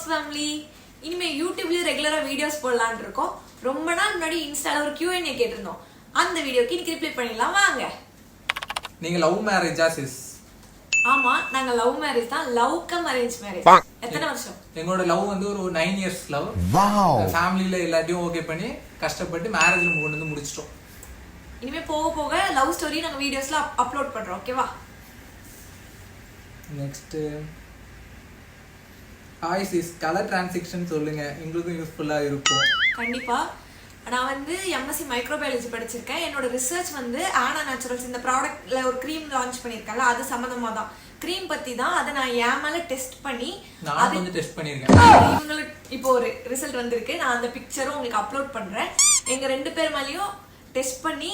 Vlogs family. இனிமே யூடியூப்ல ரெகுலரா வீடியோஸ் போடலாம்னு இருக்கோம். ரொம்ப நாள் முன்னாடி இன்ஸ்டால ஒரு Q&A கேட்டிருந்தோம். அந்த வீடியோக்கு இன்னைக்கு ரிப்ளை பண்ணிடலாம் வாங்க. நீங்க லவ் மேரேஜா சிஸ்? ஆமா, நாங்க லவ் மேரேஜ் தான். Love cum arrange marriage. எத்தனை வருஷம்? எங்களோட லவ் வந்து ஒரு 9 years லவ். ஃபேமிலில எல்லாத்தையும் ஓகே பண்ணி கஷ்டப்பட்டு மேரேஜ்ல கொண்டு வந்து முடிச்சிட்டோம். இனிமே போக போக லவ் ஸ்டோரி நாங்க வீடியோஸ்ல அப்லோட் பண்றோம். ஓகேவா? Next hi sis, colour transaction சொல்லுங்க, எங்களுக்கும் யூஸ்ஃபுல்லா இருக்கும். கண்டிப்பா. நான் வந்து எம்எஸ்சி மைக்ரோபயாலஜி படிச்சிருக்கேன். என்னோட ரிசர்ச் வந்து ஆனா நேச்சுரல்ஸ் இந்த ப்ராடக்ட்ல ஒரு க்ரீம் லான்ச் பண்ணிருக்கேன்ல, அது சம்பந்தமா தான். க்ரீம் பத்தி தான். அதை நான் ஏன் மேல டெஸ்ட் பண்ணி நான் வந்து டெஸ்ட் பண்ணிருக்கேன். இவங்களுக்கு இப்போ ஒரு ரிசல்ட் வந்திருக்கு. நான் அந்த பிக்சரும் உங்களுக்கு அப்லோட் பண்றேன். எங்க 2 பேர் மேலயும் டெஸ்ட் பண்ணி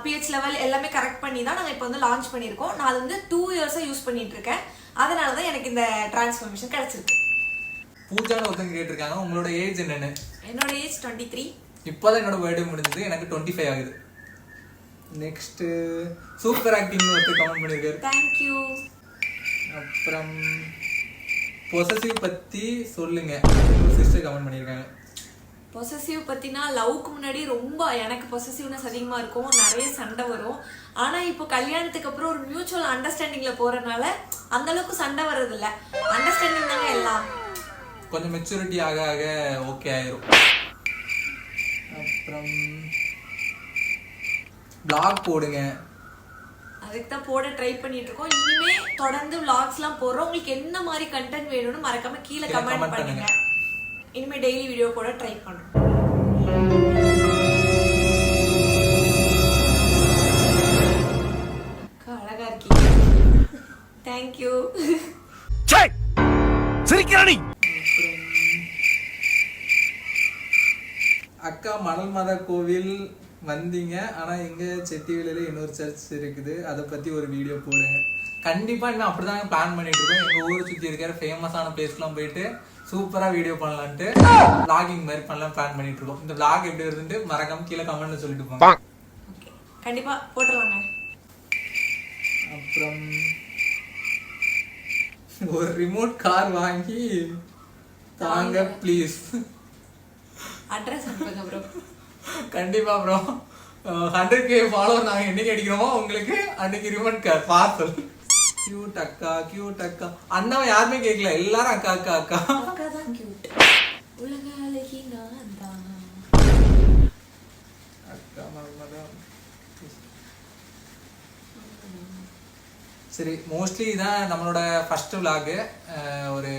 pH லெவல் எல்லாமே கரெக்ட் பண்ணி தான் நாங்க இப்போ வந்து லான்ச் பண்ணிருக்கோம். நான் அது வந்து 2 இயர்ஸா யூஸ் பண்ணிட்டு இருக்கேன். அதனால தான் எனக்கு இந்த டிரான்ஸ்ஃபர்மேஷன் கிடைச்சிருக்கு. பூஜான ஒருத்தங்க கேட்டிருக்காங்க, உங்களோட ஏஜ் என்னன்னு? என்னோட ஏஜ் 23. இப்போதான் என்னோட பர்த்டே முடிஞ்சது, எனக்கு 25 ஆகுது. நெக்ஸ்ட் சூப்பர் ஆக்டிங்னு ஒருத்தர் கமெண்ட் பண்ணியிருக்காரு. Thank you. அப்புறம் பொசசிவ் பத்தி சொல்லுங்க, சிஸ்டர் கமெண்ட் பண்ணியிருக்காங்க. பொசசிவ் பத்தினா லவ்க்கு முன்னாடி ரொம்ப எனக்கு பொசசிவ்னஸ் அதிகமா இருக்கும், நிறைய சண்டை வரும். ஆனா இப்போ கல்யாணத்துக்கு அப்புறம் ஒரு மியூச்சுவல் அண்டர்ஸ்டாண்டிங்ல போறதுனால அந்த அளவுக்கு சண்டை வர்றது இல்ல. அண்டர்ஸ்டாண்டிங் தாங்க எல்லாம். கொஞ்சம் மெச்சூரிட்டி ஆக ஆக ஓகே ஆயிரும். அப்புறம் vlog போடுங்க, அதுக்கு தான் போட ட்ரை பண்ணிட்டு இருக்கோம். இனிமே தொடர்ந்து vlogsலாம் போடுறோம். உங்களுக்கு என்ன மாதிரி கண்டென்ட் வேணும்னு மறக்காம கீழே கமெண்ட் பண்ணுங்க. இனிமே டெய்லி வீடியோ போட ட்ரை பண்றோம். அழகா இருக்கீங்க. Thank you. அக்கா மணல் மாதா கோவில் வந்தீங்க, ஆனா எங்க செட்டிவேலையில இன்னொரு சர்ச் இருக்குது, அதை பத்தி ஒரு வீடியோ போடுங்க. கண்டிப்பா இன்னும் அப்படிதான் பிளான் பண்ணிட்டு இருக்கோம். எங்க ஊரை சுத்தி இருக்கிற ஃபேமஸான பிளேஸ்லாம் போயிட்டு சூப்பரா வீடியோ பண்ணலான்ட்டு vlogging மாதிரி பண்ணலாம் பிளான் பண்ணிட்டு இருக்கோம். இந்த vlog எப்படி வருதுன்னு மறக்காம கீழே கமெண்ட்ல சொல்லிட்டு போங்க. கண்டிப்பா போட்டுடலாங்க. அப்புறம் ஒரு ரிமோட் கார் வாங்கி தாங்க ப்ளீஸ். அட்ரஸ் அனுப்புங்க ப்ரோ. கண்டிப்பா ப்ரோ. 100K ஃபாலோவர் நாங்க என்னைக்கு அடிக்கிறோமோ உங்களுக்கு அன்னைக்கு ரிமோட் கார் பார்சல். கியூட் அக்கா, கியூட் அக்கா. அண்ணாவை யாருமே கேட்கல, எல்லாரும் அக்கா அக்கா அக்கா. அக்கா தான் கியூட். உலக அழகி நான் தான். அக்கா மர்மதா. சரி, மோஸ்ட்லி இதான் நம்மளோட ஃபர்ஸ்ட் vlog. ஒரு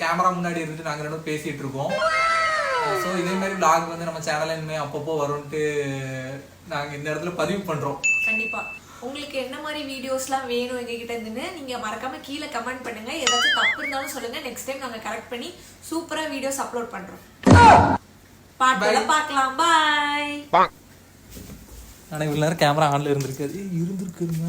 கேமரா முன்னாடி இருந்துட்டு நாங்கள் 2 பேரும் பேசிட்டு இருக்கோம். ஸோ இதே மாதிரி vlog வந்து நம்ம சேனல்ல இனிமேல் அப்பப்போ வரும்ட்டு நாங்கள் இந்த இடத்துல பதிவு பண்ணுறோம். கண்டிப்பா. உங்களுக்கு என்ன மாதிரி வீடியோஸ்லாம் வேணும் எங்ககிட்ட இருந்துன்னு நீங்க மறக்காம கீழே கமெண்ட் பண்ணுங்க. ஏதாச்சும் தப்பு இருந்தாலும் சொல்லுங்க. நெக்ஸ்ட் டைம் நாங்க கரெக்ட் பண்ணி சூப்பரா வீடியோஸ் அப்லோட் பண்றோம். பாட்டுல பார்க்கலாம். பாய். ஆனால் இவ்வளோ நேரம் கேமரா ஆன்ல இருந்திருக்காது. இருந்திருக்குதுங்க.